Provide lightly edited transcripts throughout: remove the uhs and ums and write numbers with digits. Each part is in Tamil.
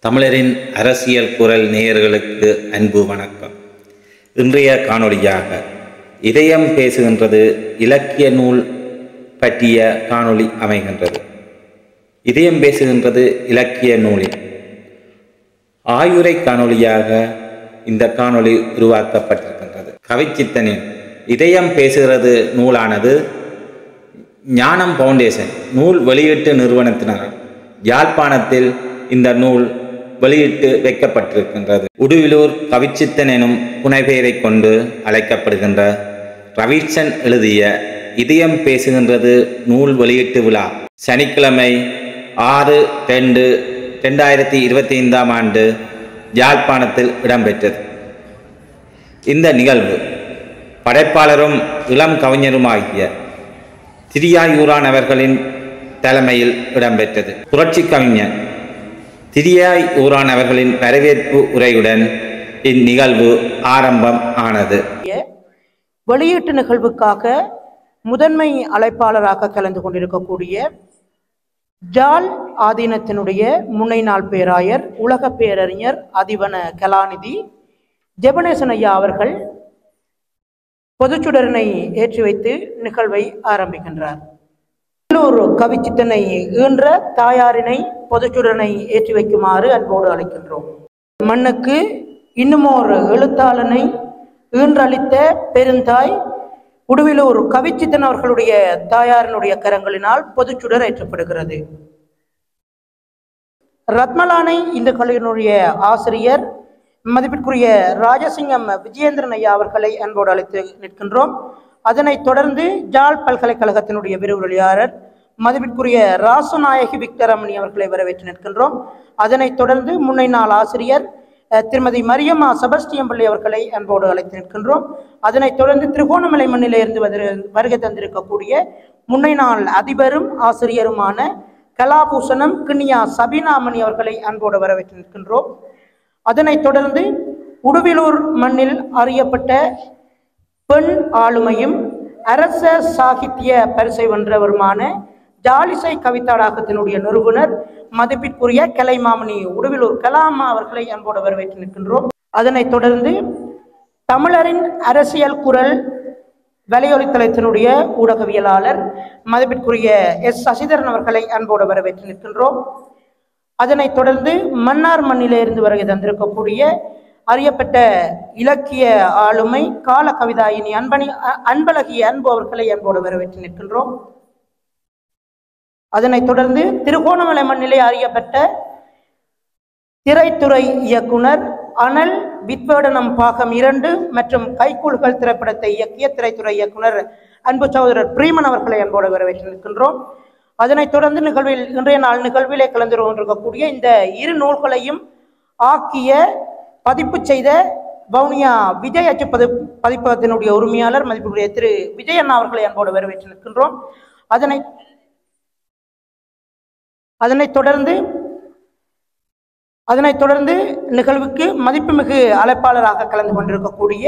தமிழரின் அரசியல் குரல் நேயர்களுக்கு அன்பு வணக்கம். இன்றைய காணொளியாக இதயம் பேசுகின்றது இலக்கிய நூல் பற்றிய காணொளி அமைகின்றது. இதயம் பேசுகின்றது இலக்கிய நூலின் ஆயுரை காணொளியாக இந்த காணொளி உருவாக்கப்பட்டிருக்கின்றது. கவிச்சித்தனின் இதயம் பேசுகிறது நூலானது ஞானம் ஃபவுண்டேஷன் நூல் வெளியீட்டு நிறுவனத்தினர் யாழ்ப்பாணத்தில் இந்த நூல் வெளியிட்டு வைக்கப்பட்டிருக்கின்றது. உடுவிலூர் கவிச்சித்தன் எனும் புனைப்பெயரை கொண்டு அழைக்கப்படுகின்ற ரவீச்சன் எழுதிய இதயம் பேசுகின்றது நூல் வெளியீட்டு விழா சனிக்கிழமை 6/2/2025 ஆண்டு யாழ்ப்பாணத்தில் இடம்பெற்றது. இந்த நிகழ்வு படைப்பாளரும் இளம் கவிஞருமாகிய திரியாயூரான் அவர்களின் தலைமையில் இடம்பெற்றது. புரட்சி கவிஞர் திரியாயூரான் அவர்களின் வரவேற்பு உரையுடன் இந்நிகழ்வு ஆரம்பம் ஆனது. வெளியீட்டு நிகழ்வுக்காக முதன்மை அழைப்பாளராக கலந்து கொண்டிருக்கக்கூடிய ஜாழ் ஆதீனத்தினுடைய முன்னைநாள் பேராயர் உலக பேரறிஞர் அதிவன கலாநிதி ஜெபனேசன் ஐயா அவர்கள் பொதுச்சுடரினை ஏற்றி வைத்து நிகழ்வை ஆரம்பிக்கின்றார். ஒரு கவிச்சித்தனை ஈன்ற தாயாரினை பொதுச்சுடனை ஏற்றி வைக்குமாறு அன்போடு அழைக்கின்றோம். மண்ணுக்கு இன்னுமோர் எழுத்தாளனை ஈன்றளித்த பெருந்தாய் உடுவிலூர் கவிச்சித்தன் அவர்களுடைய தாயாரினுடைய கரங்களினால் பொதுச்சுடர் ஏற்றப்படுகிறது. ரத்மலானை இந்த கலையினுடைய ஆசிரியர் மதிப்பிற்குரிய ராஜசிங்கம் விஜயேந்திரன் ஐயா அவர்களை அன்போடு அழைத்து நிற்கின்றோம். அதனைத் தொடர்ந்து ஜாழ் பல்கலைக்கழகத்தினுடைய விரிவுரையாளர் மதிப்பிற்குரிய ராசுநாயகி விக்டரமணி அவர்களை வரவேற்று நிற்கின்றோம். அதனைத் தொடர்ந்து முன்னை நாள் ஆசிரியர் திருமதி மரியம்மா செபஸ்டியன் அவர்களை அன்போடு அழைத்து நிற்கின்றோம். அதனைத் தொடர்ந்து திருகோணமலை மண்ணிலிருந்து வருகை தந்திருக்கக்கூடிய முன்னை நாள் அதிபரும் ஆசிரியருமான கலாபூசணம் கிண்ணியா சபீனாமணி அவர்களை அன்போடு வரவேற்று நிற்கின்றோம். அதனைத் தொடர்ந்து உடுவிலூர் மண்ணில் அறியப்பட்ட பெண் ஆளுமையும் அரச சாகித்ய பரிசை வென்றவருமான ஜாலிசை கவிதாடாகத்தினுடைய நிறுவனர் மதிப்பிற்குரிய கலைமாமணி உடுவிலூர் கலாமா அவர்களை அன்போடு வரவேற்று நிற்கின்றோம். அதனைத் தொடர்ந்து தமிழரின் அரசியல் குரல் வலையொலித்தளத்தினுடைய ஊடகவியலாளர் மதிப்பிற்குரிய எஸ் சசிதரன் அவர்களை அன்போடு வரவேற்று நிற்கின்றோம். அதனைத் தொடர்ந்து மன்னார் மண்ணிலிருந்து வருகை தந்திருக்கக்கூடிய அறியப்பட்ட இலக்கிய ஆளுமை கால கவிதாயினி அன்பழகிய அன்பு அவர்களை அன்போடு வரவேற்று நிற்கின்றோம். அதனைத் தொடர்ந்து திருகோணமலை மண்ணிலே அறியப்பட்ட திரைத்துறை இயக்குனர் அனல் வித்வேடனம் பாகம் 2 மற்றும் கைக்கூழ்கள் திரைப்படத்தை இயக்கிய திரைத்துறை இயக்குனர் அன்பு சகோதரர் பிரீமன் அவர்களை அன்போடு வரவேற்று நிற்கின்றோம். அதனைத் தொடர்ந்து இன்றைய நாள் நிகழ்விலே கலந்து கொண்டிருக்கக்கூடிய இந்த இரு நூல்களையும் ஆக்கிய பதிப்பு செய்த வவுனியா விஜய் அச்சு பதிப்பகத்தினுடைய உரிமையாளர் மதிப்புடைய திரு விஜயண்ணா அவர்களை அன்போடு வரவேற்று நிற்கின்றோம். அதனைத் தொடர்ந்து நிகழ்வுக்கு மதிப்புமிகு அழைப்பாளராக கலந்து கொண்டிருக்கக்கூடிய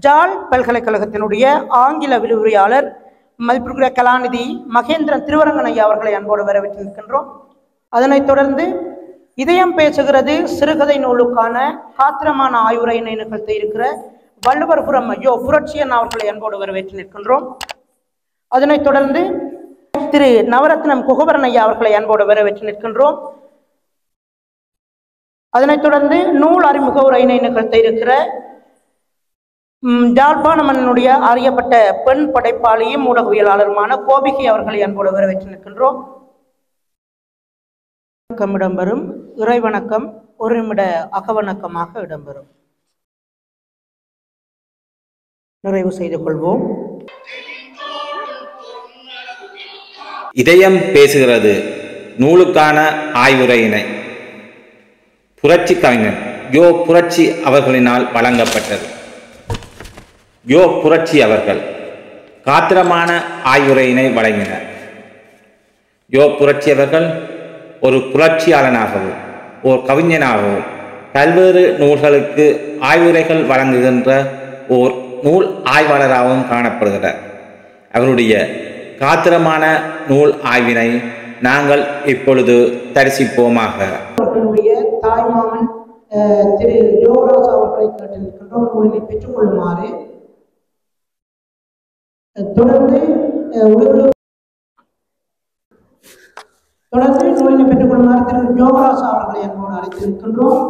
ஜாழ் பல்கலைக்கழகத்தினுடைய ஆங்கில விரிவுரையாளர் மதிப்புக்குரிய கலாநிதி மகேந்திரன் திருவரங்கன் ஐயா அவர்களை அன்போடு வரவேற்று நிற்கின்றோம். அதனைத் தொடர்ந்து இதயம் பேசுகிறது சிறுகதை நூலுக்கான காத்திரமான ஆய்வுரையினை நிகழ்த்த இருக்கிற வள்ளுவர்புரம் ஐயோ புரட்சியன் அவர்களை அன்போடு வரவேற்று நிற்கின்றோம். அதனைத் தொடர்ந்து திரு நவரத்னம் குகவரன் ஐயா அவர்களை அன்போடு வரவேற்று நிற்கின்றோம். அதனைத் தொடர்ந்து நூல் அறிமுக உரையினை நிகழ்த்த இருக்கிற யாழ்ப்பாண மன்னனுடைய அறியப்பட்ட பெண் படைப்பாளியும் ஊடகவியலாளருமான கோபிகை அவர்களை அன்போடு வரவேற்று நிற்கின்றோம். இடம்பெறும் இறைவணக்கம் ஒரு நிமிட அகவணக்கமாக இடம்பெறும். நிறைவு செய்து கொள்வோம். இதயம் பேசுகிறது நூலுக்கான ஆய்வுரையினை புரட்சி கவிஞர் யோ புரட்சி அவர்களினால் வழங்கப்பட்டது. யோ புரட்சி அவர்கள் காத்திரமான ஆய்வுரையினை வழங்கினார். யோ புரட்சி அவர்கள் ஒரு புரட்சியாளனாகவும் ஓர் கவிஞனாகவும் பல்வேறு நூல்களுக்கு ஆய்வுரைகள் வழங்குகின்ற ஓர் நூல் ஆய்வாளராகவும் காணப்படுகிறார். அவருடைய காத்திரமான நூல் ஆய்வினை நாங்கள் இப்பொழுது தரிசிப்போமாக. தாய்மாமன் திரு யோகராஜ் அவர்களை கேட்டிருக்கின்றோம் நூலினை பெற்றுக்கொள்ளுமாறு. தொடர்ந்து நூலினை பெற்றுக்கொள்ளுமாறு திரு யோகராஜ் அவர்களை அன்போடு அழைத்திருக்கின்றோம்.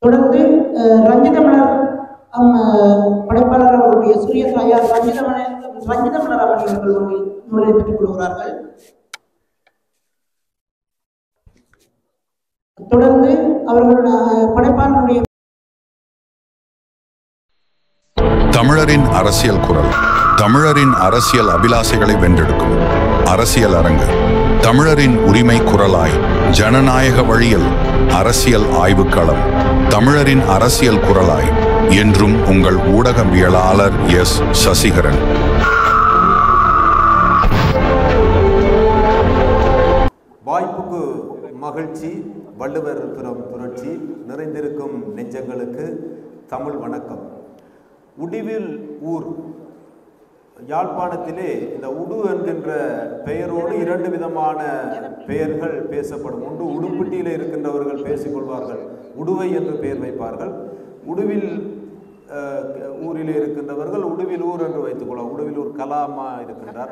தொடர்ந்து ரஞ்சிதமலர் படைப்பாளர் அவர்களுடைய சிறிய தாயார் ரஞ்சிதமலர் அவர்கள் நூலினை பெற்றுக் கொள்கிறார்கள். தொடர்ந்து அவர்களுடைய படைப்பாளருடைய தமிழரின் அரசியல் குரல், தமிழரின் அரசியல் அபிலாசைகளை வென்றெடுக்கும் அரசியல் அரங்கு, தமிழரின் உரிமை குரலாய் ஜனநாயக வழியில் அரசியல் ஆய்வுக்களம், தமிழரின் அரசியல் குரலாய் என்றும் உங்கள் ஊடகவியலாளர் எஸ். சசிகரன். வாய்ப்புக்கு மகிழ்ச்சி. வள்ளுவர் புரட்சி நிறைந்திருக்கும் நெஞ்சங்களுக்கு தமிழ் வணக்கம். உடுவில் ஊர் யாழ்ப்பாணத்திலே இந்த உடு என்கின்ற பெயரோடு இரண்டு விதமான பெயர்கள் பேசப்படும். ஒன்று உடுப்பிட்டியில் இருக்கின்றவர்கள் பேசிக்கொள்வார்கள், உடுவை என்று பெயர் வைப்பார்கள். உடுவில் ஊரில் இருக்கின்றவர்கள் உடுவில் ஊர் என்று வைத்துக்கொள்வார். உடுவிலூர் கலாமா இருக்கின்றார்,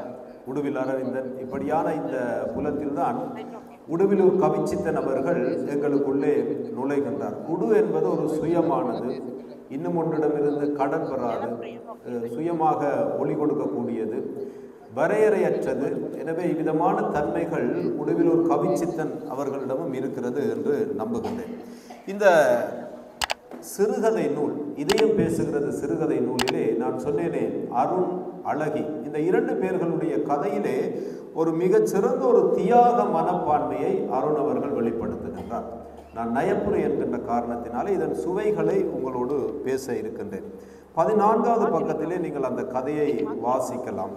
உடுவில் அரவிந்தன். இப்படியான இந்த புலத்தில்தான் உடுவிலூர் கவிச்சித்தன் அவர்கள் எங்களுக்குள்ளே நுழைகின்றார். உடு என்பது ஒரு சுயமானது, இன்னும் ஒன்றிடமிருந்து கடன் பெறாது, சுயமாக ஒளி கொடுக்கக்கூடியது, வரையறையற்றது. எனவே இவ்விதமான தன்மைகள் உடுவிலூர் கவிச்சித்தன் அவர்களிடமும் இருக்கிறது என்று நம்புகின்றேன். இந்த சிறுகதை நூல், இதயம் பேசுகிறது சிறுகதை நூலிலே நான் சொன்னேனே அருண், அழகி, இந்த இரண்டு பேர்களுடைய கதையிலே ஒரு மிகச்சிறந்த ஒரு தியாக மனப்பான்மையை அருண் அவர்கள் வெளிப்படுத்துகின்றார். நான் நயப்புரை என்கின்ற காரணத்தினாலே இதன் சுவைகளை உங்களோடு பேச இருக்கின்றேன். 14வது பக்கத்திலே நீங்கள் அந்த கதையை வாசிக்கலாம்.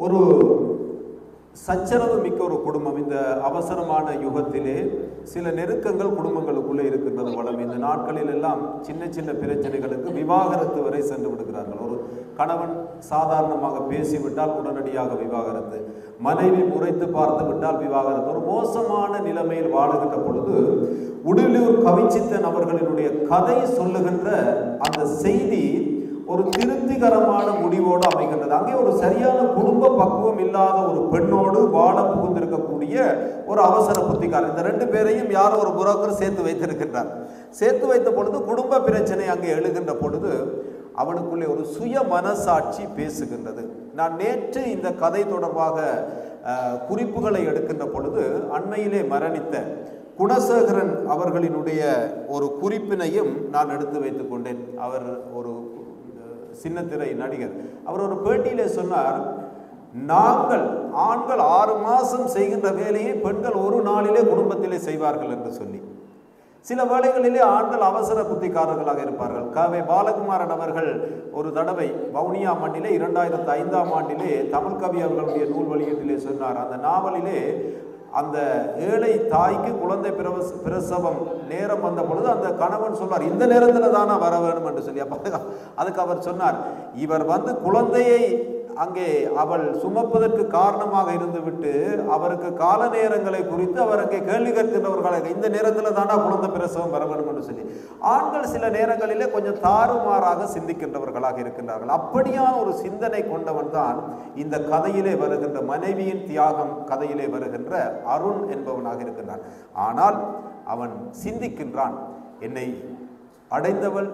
ஒரு சச்சரவு மிக்க ஒரு குடும்பம். இந்த அவசரமான யுகத்திலே சில நெருக்கங்கள் குடும்பங்களுக்குள்ளே இருக்கின்றது வளம். இந்த நாட்களில் எல்லாம் சின்ன சின்ன பிரச்சனைகளுக்கு விவாகரத்து வரை சென்று விடுகிறார்கள். ஒரு கணவன் சாதாரணமாக பேசிவிட்டால் உடனடியாக விவாகரத்து, மனைவி முறைத்து பார்த்து விட்டால் விவாகரத்து. ஒரு மோசமான நிலைமையில் வாழுகின்ற பொழுது உடுவிலூர் கவிச்சித்தன் அவர்களினுடைய கதை சொல்லுகின்ற அந்த செய்தி ஒரு திருப்திகரமான முடிவோடு அமைகின்றது. அங்கே ஒரு சரியான குடும்ப பக்குவம் இல்லாத ஒரு பெண்ணோடு வாழ புகுந்திருக்கக்கூடிய ஒரு அவசர புத்திக்காரர். இந்த ரெண்டு பேரையும் யாரோ ஒரு புரோக்கர் சேர்த்து வைத்திருக்கின்றார். சேர்த்து வைத்த பொழுது குடும்ப பிரச்சனை அங்கே எழுகின்ற பொழுது அவனுக்குள்ளே ஒரு சுய மனசாட்சி பேசுகின்றது. நான் நேற்று இந்த கதை தொடர்பாக குறிப்புகளை எடுக்கின்ற பொழுது அண்மையிலே மரணித்த குணசேகரன் அவர்களினுடைய ஒரு குறிப்பினையும் நான் எடுத்து வைத்துக் கொண்டேன். அவர் ஒரு சின்னத்திரை நடிகர். அவர் ஒரு பேட்டியிலே சொன்னார், நாங்கள் ஆண்கள் 6 மாதம் செய்கின்ற வேலையை பெண்கள் ஒரு நாளிலே குடும்பத்திலே செய்வார்கள் என்று சொல்லி. சில வேளைகளிலே ஆண்கள் அவசர புத்திக்காரர்களாக இருப்பார்கள். க.வே. பாலகுமாரன் அவர்கள் ஒரு தடவை வவுனியா மண்ணிலே 2005ஆம் ஆண்டிலே தமிழ் கவி அவர்களுடைய நூல் வெளியீட்டிலே சொன்னார், அந்த நாவலிலே அந்த ஏழை தாய்க்கு குழந்தை பிரசவம் நேரம் வந்த பொழுது அந்த கணவன் சொன்னார், இந்த நேரத்தில் தானே வர வேணும் என்று சொல்லி. அப்போ அதுக்கு அவர் சொன்னார், இவர் வந்து குழந்தையை அங்கே அவள் சுமப்பதற்கு காரணமாக இருந்துவிட்டு அவருக்கு கால நேரங்களை குறித்து அவர் அங்கே கேள்வி கேட்கின்றவர்களாக, இந்த நேரத்தில் தானா குழந்தை பிரசவம் வர வேண்டும் என்று சொல்லி. ஆண்கள் சில நேரங்களிலே கொஞ்சம் தாறுமாறாக சிந்திக்கின்றவர்களாக இருக்கின்றார்கள். அப்படியான ஒரு சிந்தனை கொண்டவன் தான் இந்த கதையிலே வருகின்ற மனைவியின் தியாகம் கதையிலே வருகின்ற அருண் என்பவனாக இருக்கின்றான். ஆனால் அவன் சிந்திக்கின்றான், என்னை அடைந்தவள்,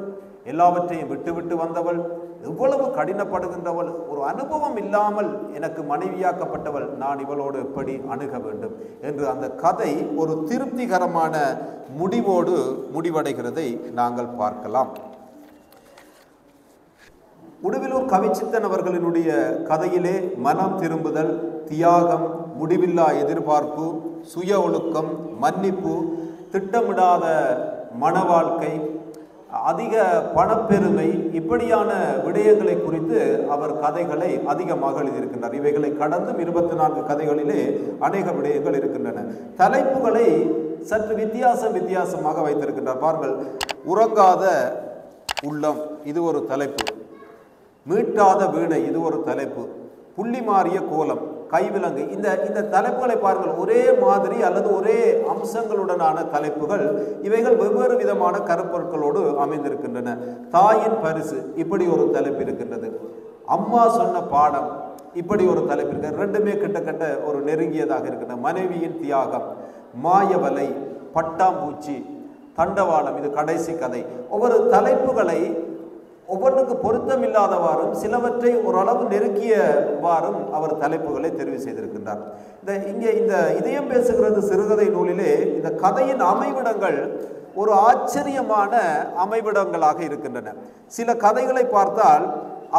எல்லாவற்றையும் விட்டுவிட்டு வந்தவள், எவ்வளவு கடினப்படுகின்றவள், ஒரு அனுபவம் இல்லாமல் எனக்கு மனைவியாக்கப்பட்டவள், நான் இவளோடு எப்படி அணுக வேண்டும் என்று அந்த கதை ஒரு திருப்திகரமான முடிவோடு முடிவடைகிறதை நாங்கள் பார்க்கலாம். உடுவிலூர் கவிச்சித்தன் அவர்களினுடைய கதையிலே மனம் திரும்புதல், தியாகம், முடிவில்லா எதிர்பார்ப்பு, சுய ஒழுக்கம், மன்னிப்பு, திட்டமிடாத மன வாழ்க்கை, அதிக பணப்பெருமை, இப்படியான விடயங்களை குறித்து அவர் கதைகளை அதிகமாக எழுதியிருக்கின்றார். இவைகளை கடந்தும் 24 கதைகளிலே அநேக விடயங்கள் இருக்கின்றன. தலைப்புகளை சற்று வித்தியாசமாக வைத்திருக்கின்றார். பாருங்கள், உறங்காத உள்ளம், இது ஒரு தலைப்பு. மீட்டாத வீணை இது ஒரு தலைப்பு, புள்ளி மாறிய கோலம், கைவிலங்கு. இந்த தலைப்புகளை பாருங்கள், ஒரே மாதிரி அல்லது ஒரே அம்சங்களுடனான தலைப்புகள். இவைகள் வெவ்வேறு விதமான கருப்பொருட்களோடு அமைந்திருக்கின்றன. தாயின் பரிசு இப்படி ஒரு தலைப்பு இருக்கின்றது. அம்மா சொன்ன பாடம் இப்படி ஒரு தலைப்பு இருக்கு. ரெண்டுமே கிட்டத்தட்ட ஒரு நெருங்கியதாக இருக்கின்றன. மனைவியின் தியாகம், மாயவலை, பட்டாம்பூச்சி, தண்டவாளம், இது கடைசி கதை. ஒவ்வொரு தலைப்புகளை ஒவ்வொன்றுக்கு பொருத்தமில்லாதவாறும் சிலவற்றை ஓரளவு நெருக்கியவாறும் அவர் தலைப்புகளை தெரிவு செய்திருக்கின்றார். இங்கே இந்த இதயம் பேசுகிறது சிறுகதை நூலிலே இந்த கதையின் அமைவிடங்கள் ஒரு ஆச்சரியமான அமைவிடங்களாக இருக்கின்றன. சில கதைகளை பார்த்தால்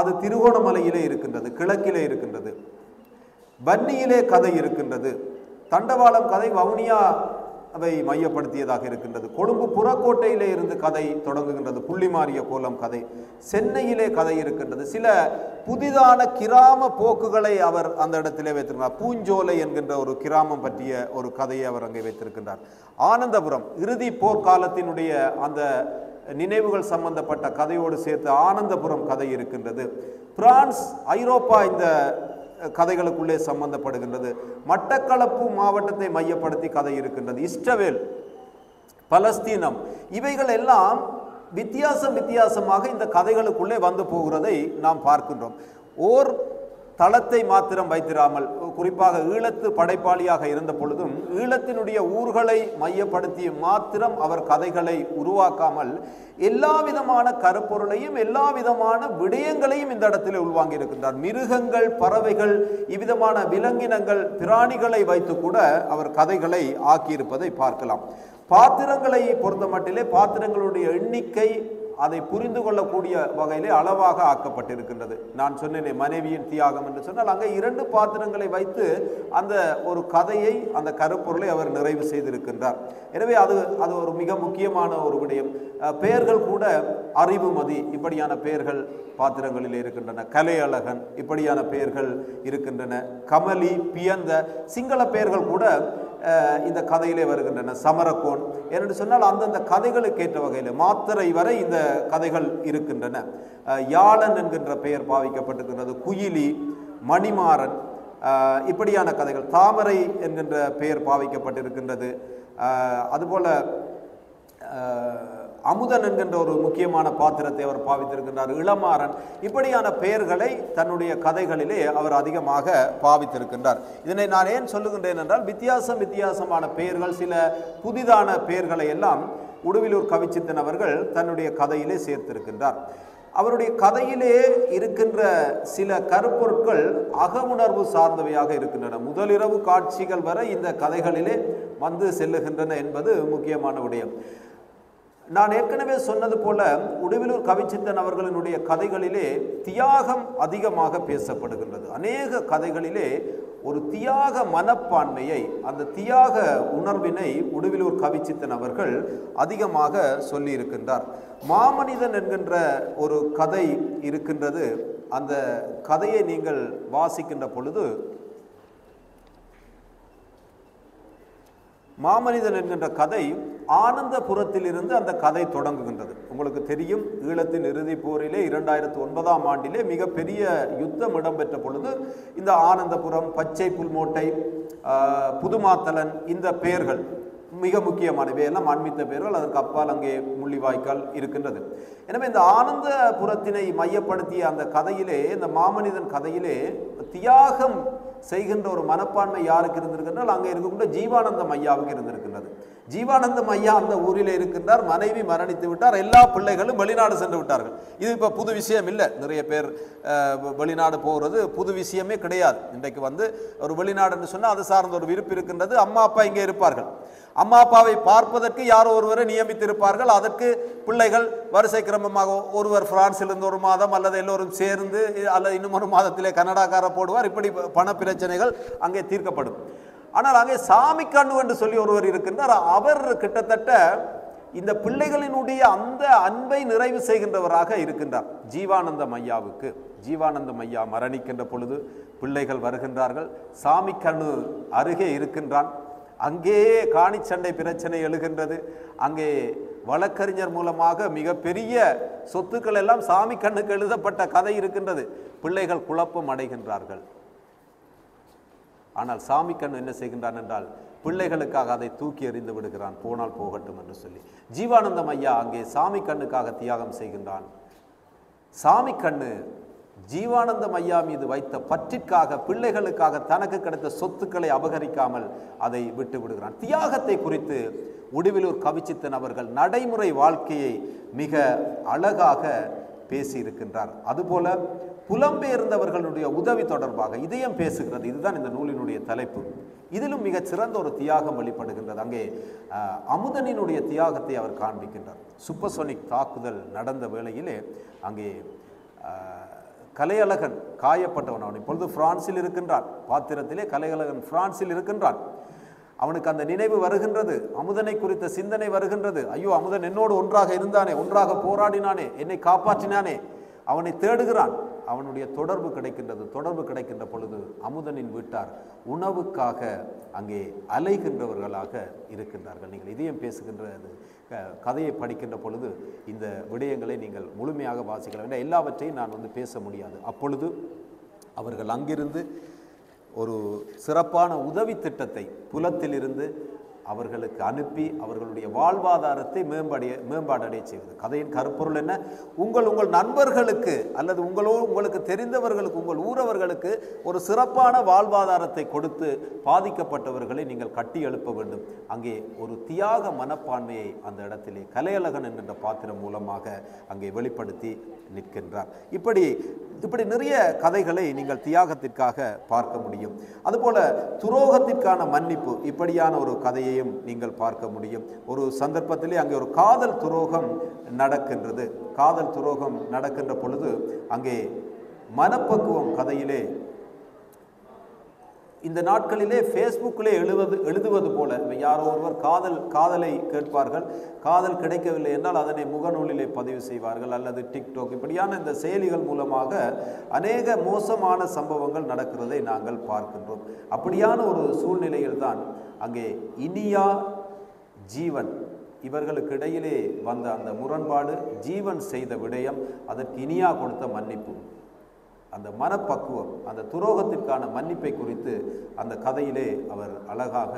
அது திருகோணமலையிலே இருக்கின்றது, கிழக்கிலே இருக்கின்றது. வன்னியிலே கதை இருக்கின்றது. தண்டவாளம் கதை வவுனியாவை மையப்படுத்தியதாக இருக்கின்றது. கொழும்பு புறக்கோட்டையிலே இருந்து கதை தொடங்குகின்றது, புள்ளி மாறிய கோலம் கதை. சென்னையிலே கதை இருக்கின்றது. சில புதிதான கிராம போக்குகளை அவர் அந்த இடத்திலே வைத்திருக்கிறார். பூஞ்சோலை என்கின்ற ஒரு கிராமம் பற்றிய ஒரு கதையை அவர் அங்கே வைத்திருக்கின்றார். ஆனந்தபுரம் இறுதி போர்க்காலத்தினுடைய அந்த நினைவுகள் சம்பந்தப்பட்ட கதையோடு சேர்த்து ஆனந்தபுரம் கதை இருக்கின்றது. பிரான்ஸ், ஐரோப்பா இந்த கதைகளுக்குள்ளே சம்பந்தப்படுகின்றது. மட்டக்களப்பு மாவட்டத்தை மையப்படுத்தி கதை இருக்கின்றது. இஸ்ரவேல், பலஸ்தீனம், இவைகள் எல்லாம் வித்தியாசமாக இந்த கதைகளுக்குள்ளே வந்து போகிறதை நாம் பார்க்கின்றோம். ஓர் தளத்தை மாத்திரம் வைத்திராமல், குறிப்பாக ஈழத்து படைப்பாளியாக இருந்த பொழுதும் ஈழத்தினுடைய ஊர்களை மையப்படுத்தி மாத்திரம் அவர் கதைகளை உருவாக்காமல் எல்லா விதமான கருப்பொருளையும் எல்லா விதமான விடயங்களையும் இந்த இடத்திலே உள்வாங்கி இருக்கின்றார். மிருகங்கள், பறவைகள், இவ்விதமான விலங்கினங்கள், பிராணிகளை வைத்து கூட அவர் கதைகளை ஆக்கியிருப்பதை பார்க்கலாம். பாத்திரங்களை பொறுத்த மட்டிலே பாத்திரங்களுடைய எண்ணிக்கை அதை புரிந்து கொள்ளக்கூடிய வகையிலே அளவாக ஆக்கப்பட்டிருக்கின்றது. நான் சொன்னேனே மனைவியின் தியாகம் என்று சொன்னால் அங்கே 2 பாத்திரங்களை வைத்து அந்த ஒரு கதையை, அந்த கருப்பொருளை அவர் நிறைவு செய்திருக்கின்றார். எனவே அது ஒரு மிக முக்கியமான ஒரு விடயம். பெயர்கள் கூட அறிவுமதி இப்படியான பெயர்கள் பாத்திரங்களில் இருக்கின்றன. கலையழகன் இப்படியான பெயர்கள் இருக்கின்றன. கமலி, பியந்த, சிங்கள பெயர்கள் கூட இந்த கதையிலே வருகின்றன. சமரக்கோன் என்று சொன்னால் அந்தந்த கதைகளுக்கு ஏற்ற வகையில் மாத்திரை வரை இந்த கதைகள் இருக்கின்றன. யாழன் என்கின்ற பெயர் பாவிக்கப்பட்டிருக்கின்றது. குயிலி, மணிமாறன் இப்படியான கதைகள். தாமரை என்கின்ற பெயர் பாவிக்கப்பட்டிருக்கின்றது. அதுபோல அமுதன் என்கின்ற ஒரு முக்கியமான பாத்திரத்தை அவர் பாவித்திருக்கின்றார். இளமாறன் இப்படியான பெயர்களை தன்னுடைய கதைகளிலே அவர் அதிகமாக பாவித்திருக்கின்றார். இதனை நான் ஏன் சொல்லுகின்றேன் என்றால் வித்தியாசமான பெயர்கள், சில புதிதான பெயர்களை எல்லாம் உடுவிலூர் கவிச்சித்தன் அவர்கள் தன்னுடைய கதையிலே சேர்த்திருக்கின்றார். அவருடைய கதையிலே இருக்கின்ற சில கருப்பொருட்கள் அகவுணர்வு சார்ந்தவையாக இருக்கின்றன. முதலிரவு காட்சிகள் வரை இந்த கதைகளிலே வந்து செல்லுகின்றன என்பது முக்கியமான விடயம். நான் ஏற்கனவே சொன்னது போல உடுவிலூர் கவிச்சித்தன் அவர்களினுடைய கதைகளிலே தியாகம் அதிகமாக பேசப்படுகின்றது. அநேக கதைகளிலே ஒரு தியாக மனப்பான்மையை, அந்த தியாக உணர்வினை உடுவிலூர் கவிச்சித்தன் அவர்கள் அதிகமாக சொல்லி இருக்கின்றார். மாமனிதன் என்கின்ற ஒரு கதை இருக்கின்றது. அந்த கதையை நீங்கள் வாசிக்கின்ற பொழுது மாமனிதன் என்கின்ற கதை ஆனந்தபுரத்தில் இருந்து அந்த கதை தொடங்குகின்றது. உங்களுக்கு தெரியும், ஈழத்தின் இறுதி போரிலே 2009ஆம் ஆண்டிலே மிகப்பெரிய யுத்தம் இடம்பெற்ற பொழுது இந்த ஆனந்தபுரம், பச்சை புல்மோட்டை, புதுமாத்தலன் இந்த பெயர்கள் மிக முக்கியமானவை, எல்லாம் ஆன்மீக பெயர்கள். அதற்கு அப்பால் அங்கே முள்ளிவாய்க்கால் இருக்கின்றது. எனவே இந்த ஆனந்தபுரத்தினை மையப்படுத்திய அந்த கதையிலே, இந்த மாமனிதன் கதையிலே தியாகம் செய்கின்ற ஒரு மனப்பான்மை யாருக்கு இருந்திருக்கின்றால் அங்கே இருக்கக்கூடிய ஜீவானந்தம் ஐயாவுக்கு இருந்திருக்கின்றது. ஜீவானந்தம் ஐயா அந்த ஊரில் இருக்கின்றார். மனைவி மரணித்து விட்டார். எல்லா பிள்ளைகளும் வெளிநாடு சென்று விட்டார்கள். இது இப்போ புது விஷயம் இல்லை. நிறைய பேர் வெளிநாடு போகிறது புது விஷயமே கிடையாது. இன்றைக்கு வந்து ஒரு வெளிநாடுன்னு சொன்னால் அது சார்ந்த ஒரு விருப்பு இருக்கின்றது. அம்மா அப்பா இங்கே இருப்பார்கள். அம்மா அப்பாவை பார்ப்பதற்கு யாரோ ஒருவரை நியமித்திருப்பார்கள். அதற்கு பிள்ளைகள் வரிசை கிரமமாக ஒருவர் பிரான்சிலிருந்து ஒரு மாதம் அல்லது எல்லோரும் சேர்ந்து அல்லது இன்னும் ஒரு மாதத்திலே கனடாக்கார போடுவார். இப்படி பண பிரச்சனைகள் அங்கே தீர்க்கப்படும். ஆனால் அங்கே சாமி கண்ணு என்று சொல்லி ஒருவர் இருக்கின்றார். அவர் கிட்டத்தட்ட இந்த பிள்ளைகளினுடைய அந்த அன்பை நிறைவு செய்கின்றவராக இருக்கின்றார். ஜீவானந்தம் ஐயாவுக்கு, ஜீவானந்தம் ஐயா மரணிக்கின்ற பொழுது பிள்ளைகள் வருகின்றார்கள். சாமி கண்ணு அருகே இருக்கின்றான். அங்கேயே காணிச்சண்டை பிரச்சனை எழுகின்றது. அங்கே வழக்கறிஞர் மூலமாக மிகப்பெரிய சொத்துக்கள் எல்லாம் சாமி கண்ணுக்கு எழுதப்பட்ட கதை இருக்கின்றது. பிள்ளைகள் குழப்பம் அடைகின்றார்கள். ஆனால் சாமி கண்ணு என்ன செய்கின்றான் என்றால் பிள்ளைகளுக்காக அதை தூக்கி எறிந்து விடுகிறான், போனால் போகட்டும் என்று சொல்லி. ஜீவானந்தம் ஐயா அங்கே சாமி கண்ணுக்காக தியாகம் செய்கின்றான். சாமி கண்ணு ஜீவானந்தம் ஐயா மீது வைத்த பற்றிற்காக, பிள்ளைகளுக்காக தனக்கு கிடைத்த சொத்துக்களை அபகரிக்காமல் அதை விட்டு விடுகிறான். தியாகத்தை குறித்து உடுவிலூர் கவிச்சித்தன் அவர்கள் நடைமுறை வாழ்க்கையை மிக அழகாக பேசியிருக்கின்றார். அதுபோல புலம்பெயர்ந்தவர்களுடைய உதவி தொடர்பாக இதயம் பேசுகிறது. இதுதான் இந்த நூலினுடைய தலைப்பு. இதிலும் மிக சிறந்த ஒரு தியாகம் வெளிப்படுகின்றது. அங்கே அமுதனினுடைய தியாகத்தை அவர் காண்பிக்கின்றார். சூப்பர்சோனிக் தாக்குதல் நடந்த வேளையிலே அங்கே கலையழகன் காயப்பட்டவன், அவன் இப்பொழுது பிரான்சில் இருக்கின்றான். பாத்திரத்திலே கலையழகன் பிரான்சில் இருக்கின்றான். அவனுக்கு அந்த நினைவு வருகின்றது, அமுதனை குறித்த சிந்தனை வருகின்றது. ஐயோ, அமுதன் என்னோடு ஒன்றாக இருந்தானே, ஒன்றாக போராடினானே, என்னை காப்பாற்றினானே, அவனை தேடுகிறான். அவனுடைய தொடர்பு கிடைக்கின்றது. தொடர்பு கிடைக்கின்ற பொழுது அமுதனின் வீட்டார் உணவுக்காக அங்கே அலைகின்றவர்களாக இருக்கின்றார்கள். நீங்கள் இதயம் பேசுகின்ற கதையை படிக்கின்ற பொழுது இந்த விடயங்களை நீங்கள் முழுமையாக வாசிக்கலாம். எல்லாவற்றையும் நான் பேச முடியாது. அப்பொழுது அவர்கள் அங்கிருந்து ஒரு சிறப்பான உதவி திட்டத்தை புலத்திலிருந்து அவர்களுக்கு அனுப்பி அவர்களுடைய வாழ்வாதாரத்தை மேம்பாடடைய செய்வது. கதையின் கருப்பொருள் என்ன? உங்கள் நண்பர்களுக்கு அல்லது உங்களுக்கு தெரிந்தவர்களுக்கு, உங்கள் ஊரவர்களுக்கு ஒரு சிறப்பான வாழ்வாதாரத்தை கொடுத்து பாதிக்கப்பட்டவர்களை நீங்கள் கட்டி எழுப்ப வேண்டும். அங்கே ஒரு தியாக மனப்பான்மையை அந்த இடத்திலே கலையழகன் என்கின்ற பாத்திரம் மூலமாக அங்கே வெளிப்படுத்தி நிற்கின்றார். இப்படி நிறைய கதைகளை நீங்கள் தியாகத்திற்காக பார்க்க முடியும். அதுபோல துரோகத்திற்கான மன்னிப்பு, இப்படியான ஒரு கதையையும் நீங்கள் பார்க்க முடியும். ஒரு சந்தர்ப்பத்திலே அங்கே ஒரு காதல் துரோகம் நடக்கின்றது. காதல் துரோகம் நடக்கின்ற பொழுது அங்கே மனப்பக்குவம் கதையிலே இந்த நாட்களிலே ஃபேஸ்புக்கிலே எழுதுவது போல யாரோ ஒருவர் காதலை கேட்பார்கள். காதல் கிடைக்கவில்லை என்றால் அதனை முகநூலிலே பதிவு செய்வார்கள், அல்லது டிக்டாக், இப்படியான இந்த செயலிகள் மூலமாக அநேக மோசமான சம்பவங்கள் நடக்கிறதை நாங்கள் பார்க்கின்றோம். அப்படியான ஒரு சூழ்நிலையில் தான் அங்கே இனியா ஜீவன் இவர்களுக்கு இடையிலே வந்த அந்த முரண்பாடு, ஜீவன் செய்த விடயம், அதற்கு இனியா கொடுத்த மன்னிப்பு, அந்த மனப்பக்குவம், அந்த துரோகத்திற்கான மன்னிப்பை குறித்து அந்த கதையிலே அவர் அழகாக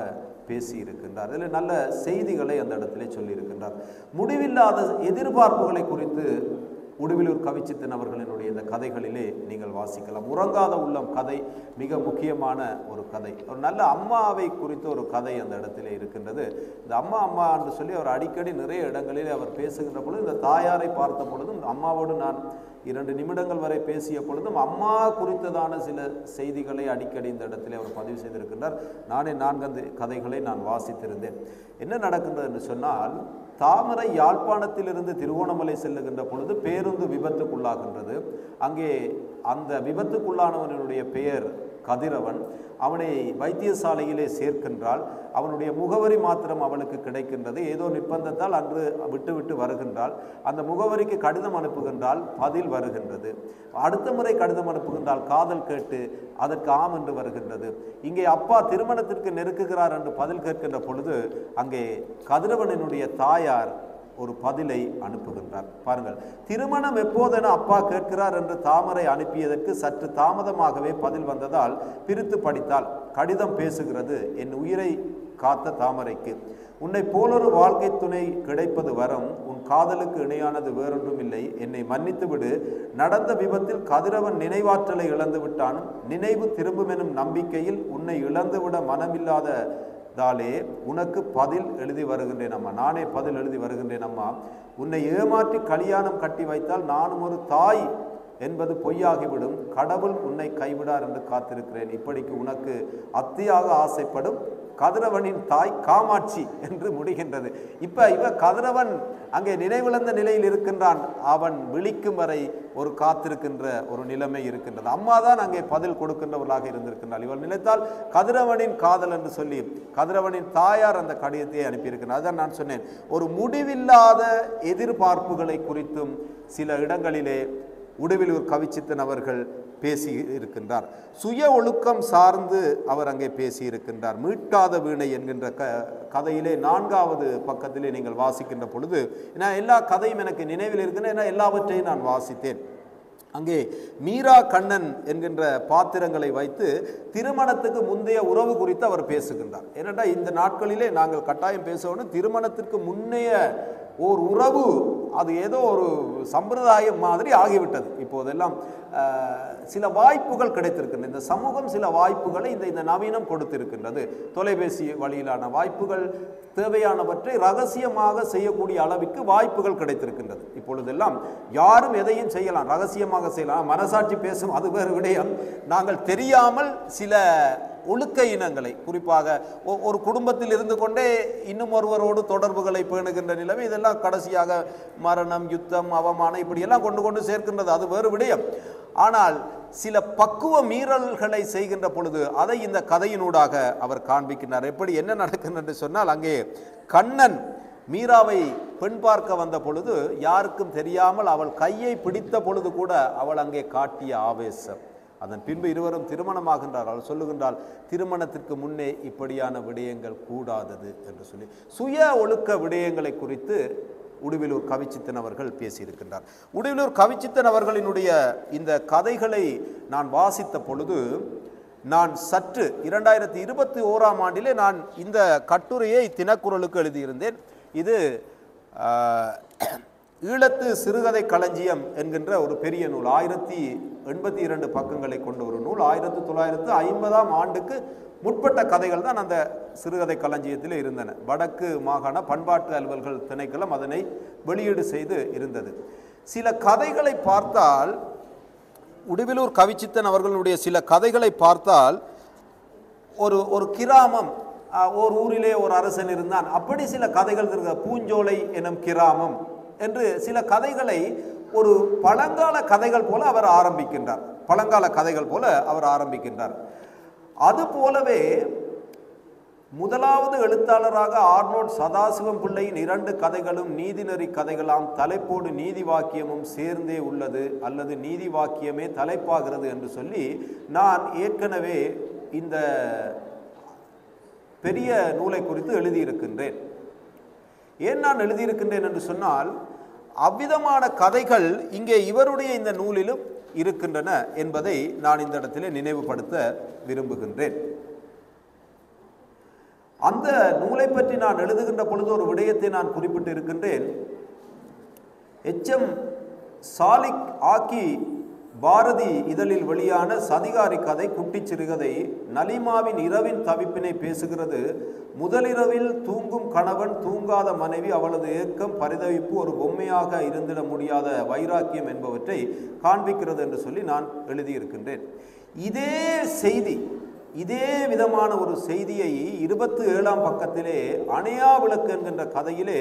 பேசியிருக்கின்றார். அதில் நல்ல செய்திகளை அந்த இடத்திலே சொல்லியிருக்கின்றார். முடிவில்லாத எதிர்பார்ப்புகளை குறித்து உடுவிலூர் கவிச்சித்தன் அவர்களினுடைய இந்த கதைகளிலே நீங்கள் வாசிக்கலாம். உறங்காத உள்ளம் கதை மிக முக்கியமான ஒரு கதை. ஒரு நல்ல அம்மாவை குறித்த ஒரு கதை அந்த இடத்திலே இருக்கின்றது. இந்த அம்மா என்று சொல்லி அவர் அடிக்கடி நிறைய இடங்களிலே அவர் பேசுகின்ற பொழுது, இந்த தாயாரை பார்த்த பொழுதும், அம்மாவோடு நான் 2 நிமிடங்கள் வரை பேசிய பொழுதும் அம்மா குறித்ததான சில செய்திகளை அடிக்கடி இந்த இடத்திலே அவர் பதிவு செய்திருக்கின்றார். நானே 4 கதைகளை நான் வாசித்திருந்தேன். என்ன நடக்கின்றது என்று சொன்னால், தாமரை யாழ்ப்பாணத்திலிருந்து திருகோணமலை செல்லுகின்ற பொழுது பேருந்து விபத்துக்குள்ளாகின்றது. அங்கே அந்த விபத்துக்குள்ளானவனுடைய பெயர் கதிரவன். அவனை வைத்தியசாலையிலே சேர்க்கின்றாள். அவனுடைய முகவரி மாத்திரம் அவளுக்கு கிடைக்கின்றது. ஏதோ நிர்பந்தத்தால் அன்று விட்டு வருகின்றாள். அந்த முகவரிக்கு கடிதம் அனுப்புகின்றால், பதில் வருகின்றது. அடுத்த முறை கடிதம் அனுப்புகின்றால், காதல் கேட்டு அதற்கு ஆம் என்று வருகின்றது. இங்கே அப்பா திருமணத்திற்கு நெருக்குகிறார் என்று பதில் கேட்கின்ற பொழுது அங்கே கதிரவனினுடைய தாயார் ஒரு பதிலை அனுப்புகின்றார். பாருங்கள், திருமணம் எப்போதென அப்பா கேட்கிறார் என்று தாமரை அனுப்பியதற்கு சற்று தாமதமாகவே பதில் வந்ததால் பிரித்து படித்தால் கடிதம் பேசுகிறது. என் உயிரை காத்த தாமரைக்கு, உன்னை போலொரு வாழ்க்கை துணை கிடைப்பது வரம். உன் காதலுக்கு இணையானது வேறொன்றும் இல்லை. என்னை மன்னித்து விடு. நடந்த விபத்தில் கதிரவன் நினைவாற்றலை இழந்து விட்டான். நினைவு திரும்பும் எனும் நம்பிக்கையில் உன்னை இழந்துவிட மனமில்லாத தாலே உனக்கு பதில் எழுதி வருகின்றேன் அம்மா. நானே பதில் எழுதி வருகின்றேன் அம்மா. உன்னை ஏமாற்றி கல்யாணம் கட்டி வைத்தால் நானும் ஒரு தாய் என்பது பொய்யாகிவிடும். கடவுள் உன்னை கைவிடார் என்று காத்திருக்கிறேன். இப்படிக்கு உனக்கு அத்தியாக ஆசைப்படும் கதிரவனின் தாய் காமாட்சி என்று முடிகின்றது. இவ கதிரவன் அங்கே நினைவிழந்த நிலையில் இருக்கின்றான். அவன் விழிக்கும் வரை ஒரு காத்திருக்கின்ற ஒரு நிலைமை இருக்கின்றது. அம்மா தான் அங்கே பதில் கொடுக்கின்றவர்களாக இருந்திருக்கின்றாள். இவள் நினைத்தால் கதிரவனின் காதல் என்று சொல்லி கதிரவனின் தாயார் அந்த கடிதத்தை அனுப்பியிருக்கிறார். அதான் நான் சொன்னேன், ஒரு முடிவில்லாத எதிர்பார்ப்புகளை குறித்தும் சில இடங்களிலே உடுவிலூர் கவிச்சித்தன் அவர்கள் பேசி இருக்கின்றார். சுய ஒழுக்கம் சார்ந்து அவர் அங்கே பேசியிருக்கின்றார். மீட்காத வீணை என்கின்ற கதையிலே 4வது பக்கத்திலே நீங்கள் வாசிக்கின்ற பொழுது, ஏன்னா எல்லா கதையும் எனக்கு நினைவில் இருக்கின்றன, ஏன்னா எல்லாவற்றையும் நான் வாசித்தேன். அங்கே மீரா கண்ணன் என்கின்ற பாத்திரங்களை வைத்து திருமணத்துக்கு முந்தைய உறவு குறித்து அவர் பேசுகின்றார். ஏனென்றால் இந்த நாட்களிலே நாங்கள் கட்டாயம் பேசணும், திருமணத்திற்கு முன்னைய ஓர் உறவு அது ஏதோ ஒரு சம்பிரதாயம் மாதிரி ஆகிவிட்டது. இப்போதெல்லாம் சில வாய்ப்புகள் கிடைத்திருக்கின்றன. இந்த சமூகம் சில வாய்ப்புகளை இந்த நவீனம் கொடுத்திருக்கின்றது. தொலைபேசி வழியிலான வாய்ப்புகள், தேவையானவற்றை ரகசியமாக செய்யக்கூடிய அளவிற்கு வாய்ப்புகள் கிடைத்திருக்கின்றது. இப்பொழுதெல்லாம் யாரும் எதையும் செய்யலாம், ரகசியமாக செய்யலாம். மனசாட்சி பேசும், அது வேறு விடயம். நாங்கள் தெரியாமல் சில ஒழுக்க இனங்களை, குறிப்பாக ஒரு குடும்பத்தில் இருந்து கொண்டே இன்னும் ஒருவரோடு தொடர்புகளை பேணுகின்ற நிலைமை, இதெல்லாம் கடைசியாக மரணம், யுத்தம், அவமானம் இப்படியெல்லாம் கொண்டு சேர்க்கின்றது, அது வேறு விடயம். ஆனால் சில பக்குவ மீறல்களை செய்கின்ற பொழுது அதை இந்த கதையினூடாக அவர் காண்பிக்கின்றார். எப்படி என்ன நடக்கின்றது என்று சொன்னால், அங்கே கண்ணன் மீராவை பெண் பார்க்க வந்த பொழுது யாருக்கும் தெரியாமல் அவள் கையை பிடித்த பொழுது கூட அவள் அங்கே காட்டிய ஆவேசம், அதன் பின்பு இருவரும் திருமணமாகின்றார். அவள் சொல்லுகின்றால், திருமணத்திற்கு முன்னே இப்படியான விடயங்கள் கூடாதது என்று சொல்லி சுய ஒழுக்க விடயங்களை குறித்து உடுவிலூர் கவிச்சித்தன் அவர்கள் பேசியிருக்கின்றார். உடுவிலூர் கவிச்சித்தன் அவர்களினுடைய இந்த கதைகளை நான் வாசித்த பொழுது, நான் சற்று 2021ஆம் ஆண்டிலே நான் இந்த கட்டுரையை தினக்குரலுக்கு எழுதியிருந்தேன். இது ஈழத்து சிறுகதை களஞ்சியம் என்கின்ற ஒரு பெரிய நூல், 1082 பக்கங்களை கொண்ட ஒரு நூல். 1950ஆம் ஆண்டுக்கு முற்பட்ட கதைகள் தான் அந்த சிறுகதை களஞ்சியத்தில் இருந்தன. வடக்கு மாகாண பண்பாட்டு அலுவல்கள் திணைக்களம் அதனை வெளியீடு செய்து இருந்தது. சில கதைகளை பார்த்தால், உடுவிலூர் கவிச்சித்தன் அவர்களுடைய சில கதைகளை பார்த்தால், ஒரு கிராமம், ஒரு ஊரிலே ஒரு அரசன் இருந்தான், அப்படி சில கதைகள் இருக்க. பூஞ்சோலை எனும் கிராமம் என்று சில கதைகளை ஒரு பழங்கால கதைகள் போல அவர் ஆரம்பிக்கின்றார். பழங்கால கதைகள் போல அவர் ஆரம்பிக்கின்றார். அது போலவே முதலாவது எழுத்தாளராக ஆர்னோல்ட் சதாசிவம் பிள்ளையின் 2 கதைகளும் நீதிநெறி கதைகளாம், தலைப்போடு நீதி வாக்கியமும் சேர்ந்தே உள்ளது, அல்லது நீதி வாக்கியமே தலைப்பாகிறது என்று சொல்லி நான் ஏற்கனவே இந்த பெரிய நூலை குறித்து எழுதியிருக்கின்றேன். ஏன் நான் எழுதியிருக்கின்றேன் என்று சொன்னால், அவ்விதமான கதைகள் இங்கே இவருடைய இந்த நூலிலும் இருக்கின்றன என்பதை நான் இந்த இடத்திலே நினைவுபடுத்த விரும்புகின்றேன். அந்த நூலை பற்றி நான் எழுதுகின்ற பொழுது ஒரு விடயத்தை நான் குறிப்பிட்டு இருக்கின்றேன். எச்.எம். சாலிக் ஆக்கி பாரதி இதழில் வெளியான சதிகாரி கதை, குட்டி சிறுகதை, நலிமாவின் இரவின் தவிப்பினை பேசுகிறது. முதலிரவில் தூங்கும் கணவன், தூங்காத மனைவி, அவளது ஏக்கம், பரிதவிப்பு, ஒரு பொம்மையாக இருந்திட முடியாத வைராக்கியம் என்பவற்றை காண்பிக்கிறது என்று சொல்லி நான் எழுதியிருக்கின்றேன். இதே செய்தி, இதே விதமான ஒரு செய்தியை 27ஆம் பக்கத்திலே அணையா விளக்கு என்கின்ற கதையிலே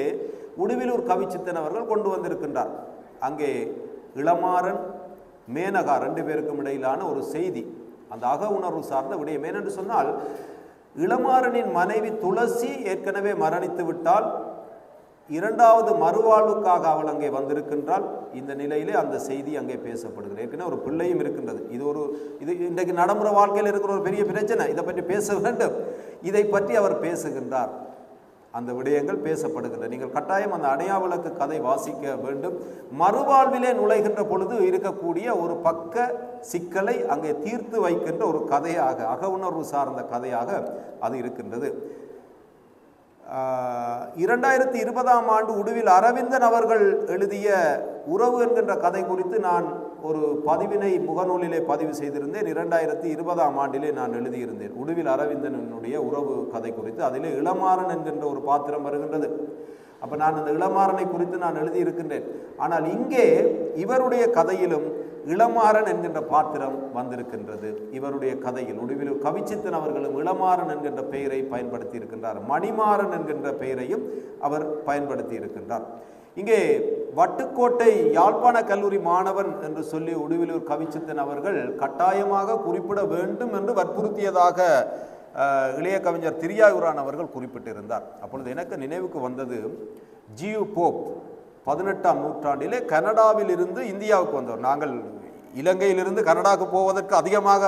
உடுவிலூர் கவிச்சித்தன் அவர்கள் கொண்டு வந்திருக்கின்றார். அங்கே இளமாறன், மேனகா 2 பேருக்கும் இடையிலான ஒரு செய்தி, அந்த அக உணர்வு சார்ந்த விடயம். ஏனென்று சொன்னால், இளமாறனின் மனைவி துளசி ஏற்கனவே மரணித்து விட்டால், 2வது மறுவாழ்வுக்காக அவள் அங்கே வந்திருக்கின்றாள். இந்த நிலையிலே அந்த செய்தி அங்கே பேசப்படுகிறது. ஏற்கனவே ஒரு பிள்ளையும் இருக்கின்றது. இது இன்றைக்கு நடைமுறை வாழ்க்கையில் இருக்கிற ஒரு பெரிய பிரச்சனை. இதை பற்றி பேச வேண்டும். இதை பற்றி அவர் பேசுகின்றார். அந்த விடயங்கள் பேசப்படுகின்றன. நீங்கள் கட்டாயம் அந்த அணையா விளக்கு கதை வாசிக்க வேண்டும். மறுவாழ்விலே நுழைகின்ற பொழுது இருக்கக்கூடிய ஒரு பக்க சிக்கலை அங்கே தீர்த்து வைக்கின்ற ஒரு கதையாக, அக உணர்வு சார்ந்த கதையாக அது இருக்கின்றது. 2020ஆம் ஆண்டு உடுவில் அரவிந்தன் அவர்கள் எழுதிய உறவு என்கின்ற கதை குறித்து நான் ஒரு பதிவினை முகநூலிலே பதிவு செய்திருந்தேன். 2020ஆம் ஆண்டிலே நான் எழுதியிருந்தேன். உடுவில் அரவிந்தனுடைய உறவு கதை குறித்து. அதிலே இளமாறன் என்கின்ற ஒரு பாத்திரம் வருகின்றது. அப்போ நான் அந்த இளமாறனை குறித்து நான் எழுதியிருக்கின்றேன். ஆனால் இங்கே இவருடைய கதையிலும் இளமாறன் என்கின்ற பாத்திரம் வந்திருக்கின்றது. இவருடைய கதையில் உடுவிலூர் கவிச்சித்தன் அவர்களும் இளமாறன் என்கின்ற பெயரை பயன்படுத்தி இருக்கின்றார். மணிமாறன் என்கின்ற பெயரையும் அவர் பயன்படுத்தி இருக்கின்றார். இங்கே வட்டுக்கோட்டை யாழ்ப்பாண கல்லூரி மாணவன் என்று சொல்லி உடுவிலூர் கவிச்சித்தன் அவர்கள் கட்டாயமாக குறிப்பிட வேண்டும் என்று வற்புறுத்தியதாக இளைய கவிஞர் திரியாயுரான் அவர்கள் குறிப்பிட்டிருந்தார். அப்பொழுது எனக்கு நினைவுக்கு வந்தது ஜியு போப் 18ஆம் நூற்றாண்டிலே கனடாவில் இருந்து இந்தியாவுக்கு வந்தவர். நாங்கள் இலங்கையிலிருந்து கனடாவுக்கு போவதற்கு அதிகமாக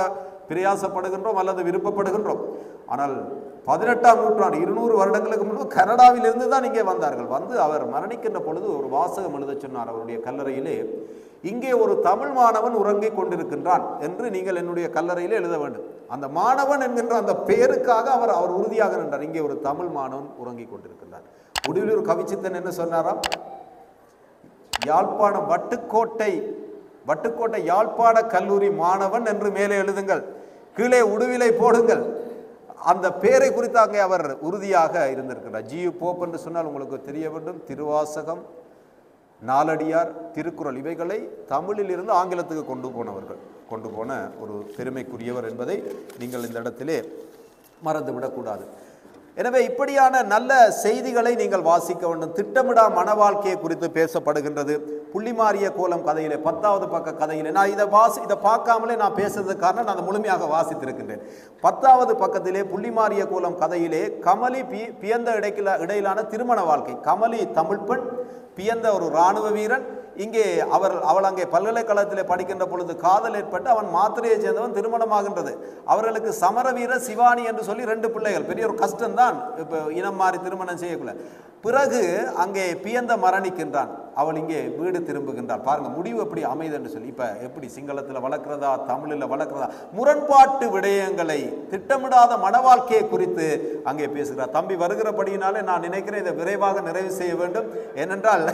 பிரயாசப்படுகின்றோம் அல்லது விருப்பப்படுகின்றோம். ஆனால் 18ஆம் நூற்றாண்டு 200 வருடங்களுக்கு முன்பு கனடாவில் இருந்து தான் இங்கே வந்தார்கள். வந்து அவர் மரணிக்கின்ற பொழுது ஒரு வாசகம் எழுத சொன்னார் அவருடைய கல்லறையிலே, இங்கே ஒரு தமிழ் மாணவன் உறங்கிக் கொண்டிருக்கின்றான் என்று நீங்கள் என்னுடைய கல்லறையிலே எழுத வேண்டும். அந்த மாணவன் என்கின்ற அந்த பெயருக்காக அவர் உறுதியாக நின்றார். இங்கே ஒரு தமிழ் மாணவன் உறங்கிக் கொண்டிருக்கின்றார். உடுவிலூர் கவிச்சித்தன் என்ன சொன்னாராம்? யாழ்ப்பாணம் வட்டுக்கோட்டை யாழ்ப்பாண கல்லூரி மாணவன் என்று மேலே எழுதுங்கள், கீழே உடுவிலை போடுங்கள். அந்த பெயரை குறித்து அங்கே அவர் உறுதியாக இருந்திருக்கிறார். ஜியு போப் என்று சொன்னால் உங்களுக்கு தெரிய வேண்டும், திருவாசகம், நாலடியார், திருக்குறள் இவைகளை தமிழில் இருந்து ஆங்கிலத்துக்கு கொண்டு போன ஒரு பெருமைக்குரியவர் என்பதை நீங்கள் இந்த இடத்திலே மறந்துவிடக்கூடாது. எனவே இப்படியான நல்ல செய்திகளை நீங்கள் வாசிக்க வேண்டும். திட்டமிடா மன வாழ்க்கையை குறித்து பேசப்படுகின்றது. புள்ளிமாரிய கோலம் கதையிலே 10வது பக்க கதையிலே நான் இதை பார்க்காமலே நான் பேசுறதுக்கு காரணம் நான் அதை முழுமையாக வாசித்திருக்கின்றேன். 10வது பக்கத்திலே புள்ளிமாரிய கோலம் கதையிலே கமலி பியந்த இடையிலான திருமண வாழ்க்கை. கமலி தமிழ் பெண், பியந்த ஒரு இராணுவ வீரன். இங்கே அவள் அங்கே பல்கலைக்கழகத்திலே படிக்கின்ற பொழுது காதல் ஏற்பட்டு அவன் மாத்திரையை சேர்ந்தவன், திருமணமாகின்றது. அவர்களுக்கு சமரவீர சிவானி என்று சொல்லி 2 பிள்ளைகள். பெரிய ஒரு கஷ்டம்தான் இப்போ இனம் மாறி திருமணம் செய்யக்குள்ள. பிறகு அங்கே பியந்த மரணிக்கின்றான், அவள் இங்கே வீடு திரும்புகின்றாள். பாருங்க முடிவு எப்படி அமைது என்று சொல்லி. இப்போ எப்படி சிங்களத்தில் வளர்க்கிறதா தமிழில் வளர்க்கிறதா, முரண்பாட்டு விடயங்களை, திட்டமிடாத மன வாழ்க்கையை குறித்து அங்கே பேசுகிறார். தம்பி வருகிறபடியினாலே நான் நினைக்கிறேன் இதை விரைவாக நிறைவு செய்ய வேண்டும். ஏனென்றால்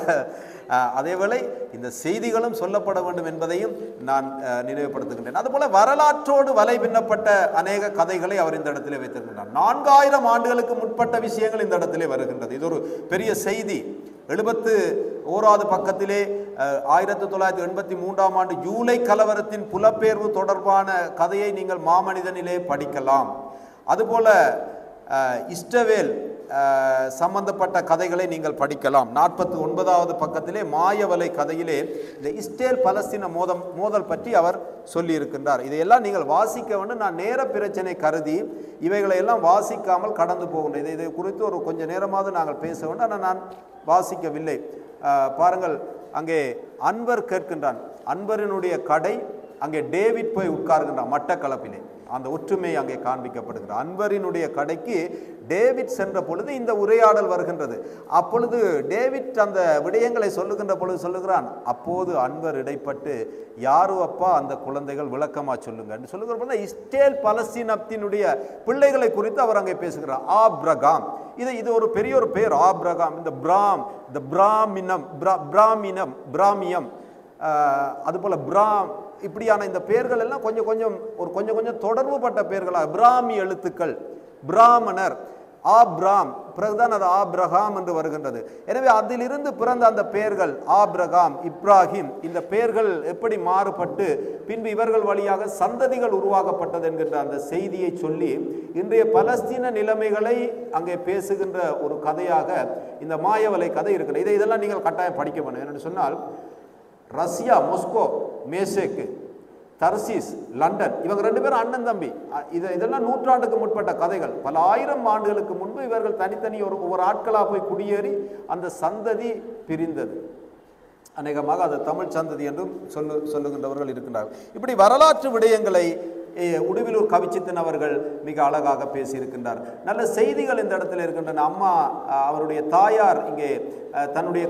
அதேவேளை இந்த செய்திகளும் சொல்லப்பட வேண்டும் என்பதையும் நான் நினைவுபடுத்துகின்றேன். அதுபோல வரலாற்றோடு வலை பின்னப்பட்ட அநேக கதைகளை அவர் இந்த இடத்திலே வைத்திருக்கின்றார். 4000 ஆண்டுகளுக்கு முற்பட்ட விஷயங்கள் இந்த இடத்திலே வருகின்றது. இது ஒரு பெரிய செய்தி. 71வது பக்கத்திலே 1983ஆம் ஆண்டு ஜூலை கலவரத்தின் புலப்பெயர்வு தொடர்பான கதையை நீங்கள் மாமனிதனிலே படிக்கலாம். அதுபோல இஸ்ரவேல் சம்பந்தப்பட்ட கதைகளை நீங்கள் படிக்கலாம். 49வது பக்கத்திலே மாயவலை கதையிலே இந்த இஸ்ரேல் பலஸ்தீன மோதல் பற்றி அவர் சொல்லி இருக்கின்றார். இதையெல்லாம் நீங்கள் வாசிக்க வேண்டும். நான் நேர பிரச்சனை கருதி இவைகளை எல்லாம் வாசிக்காமல் கடந்து போகின்றேன். இதை குறித்து ஒரு கொஞ்ச நேரமாவது நாங்கள் பேச வேண்டும். ஆனால் நான் வாசிக்கவில்லை. பாருங்கள், அங்கே அன்வர் கேட்கின்றான். அன்வரினுடைய கடை அங்கே டேவிட் போய் உட்கார்கின்றான் மட்டக்களப்பிலே. அந்த ஒற்றுமை அங்கே காண்பிக்கப்படுகிறது. அன்வரினுடைய கடைக்கு டேவிட் சென்ற பொழுது இந்த உரையாடல் வருகின்றது. அப்பொழுது டேவிட் அந்த விடயங்களை சொல்லுகின்ற பொழுது சொல்லுகிறான், அப்போது அன்வர் இடைப்பட்டு, யாரு அப்பா அந்த குழந்தைகள் விளக்கமா சொல்லுங்க என்று சொல்லுகிற பொழுது இஸ்ரேல் பலஸ்தீனத்தினுடைய பிள்ளைகளை குறித்து அவர் அங்கே பேசுகிறார். ஆப்ரகாம், இது ஒரு பெரிய ஒரு பெயர். ஆப்ரகாம், இந்த பிராமியம், அதுபோல இப்படியான இந்த பெயர்கள் எல்லாம் கொஞ்சம் கொஞ்சம் தொடர்பு பட்ட பெயர்களாக பிராமி எழுத்துக்கள். பிராமணர், ஆப்ராம், பிறகுதான் அது ஆப்ரஹாம் என்று வருகின்றது. எனவே அதிலிருந்து பிறந்த அந்த பெயர்கள் ஆப்ரகாம், இப்ராஹிம், இந்த பெயர்கள் எப்படி மாறுபட்டு பின்பு இவர்கள் வழியாக சந்ததிகள் உருவாக்கப்பட்டது என்கின்ற அந்த செய்தியை சொல்லி இன்றைய பலஸ்தீன நிலைமைகளை அங்கே பேசுகின்ற ஒரு கதையாக இந்த மாயவலை கதை இருக்கிறது. இதெல்லாம் நீங்கள் கட்டாயம் படிக்க வேண்டும். என்னென்னு சொன்னால், Russia, Moscow, Meshech, Tarshish, London, இவங்க 2 பேரும் அண்ணன் தம்பி. இதெல்லாம் நூற்றாண்டுக்கு முற்பட்ட கதைகள். பல ஆயிரம் ஆண்டுகளுக்கு முன்பு இவர்கள் தனித்தனி ஒவ்வொரு ஆட்களாக போய் குடியேறி அந்த சந்ததி பிரிந்தது. அநேகமாக அது தமிழ் சந்ததி என்றும் சொல்லுகின்றவர்கள் இருக்கின்றார்கள். இப்படி வரலாற்று விடயங்களை உடுவிலூர் கவிச்சித்தன் அவர்கள் மிக அழகாக பேசியிருக்கின்றார். நல்ல செய்திகள் இந்த இடத்துல இருக்கின்றன. அம்மா அவருடைய தாயார் இங்கே தன்னுடைய